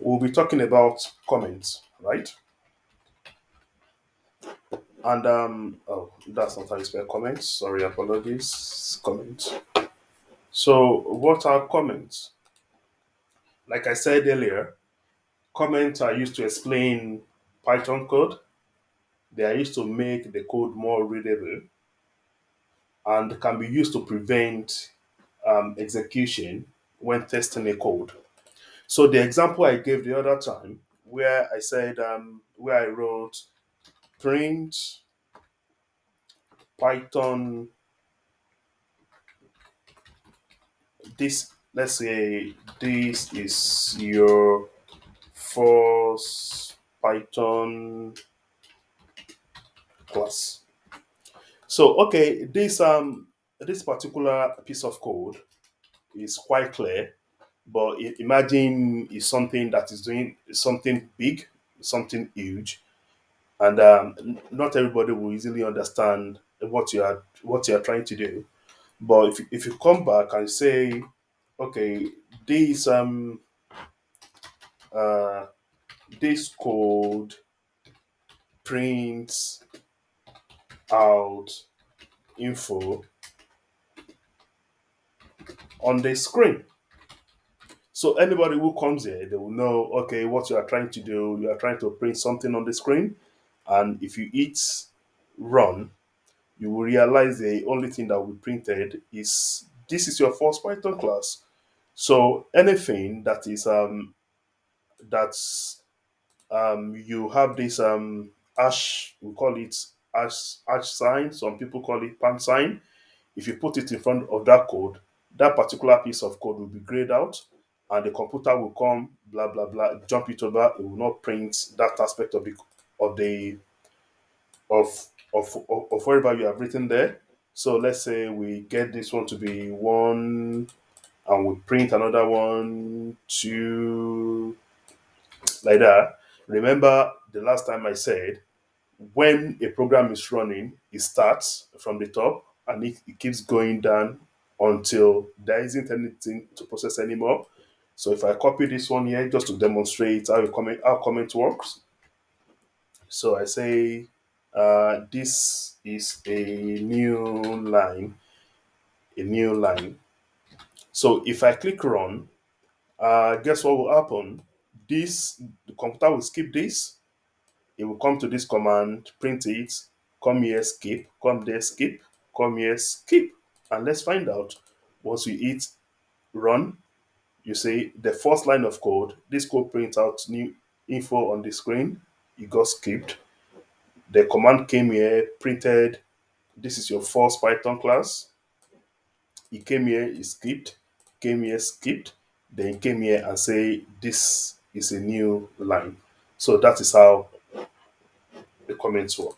We'll be talking about comments, right? And oh, that's not how you spell comments. Sorry, apologies. Comments. So, what are comments? Like I said earlier, comments are used to explain Python code. They are used to make the code more readable and can be used to prevent execution when testing a code. So, the example I gave the other time, where I said, where I wrote print Python this, let's say this is your first Python class. So okay, this particular piece of code is quite clear, but imagine is something that is doing something big, something huge, and not everybody will easily understand what you are trying to do. But if you come back and say, okay, this uh, this code prints out info on the screen. So anybody who comes here, they will know, okay, what you are trying to do. You are trying to print something on the screen. And if you hit run, you will realize the only thing that will be printed is this is your first Python class. So anything that's you have this hash, we call it hash sign. Some people call it pound sign. If you put it in front of that code, that particular piece of code will be grayed out, and the computer will come, blah blah blah, jump it over. It will not print that aspect of the of whatever you have written there. So let's say we get this one to be one, and we print another one, two, like that. Remember the last time I said when a program is running, it starts from the top and it keeps going down until there isn't anything to process anymore. So if I copy this one here just to demonstrate how comment works. So I say this is a new line. So if I click run, guess what will happen? The computer will skip this. It will come to this command, print it, come here, skip, come there, skip, come here, skip. And let's find out. Once you hit run, you see the first line of code. This code prints out new info on the screen. It got skipped. The command came here, printed, this is your first Python class. It came here, it skipped, came here, skipped, then came here and say this is a new line. So that is how the comments work.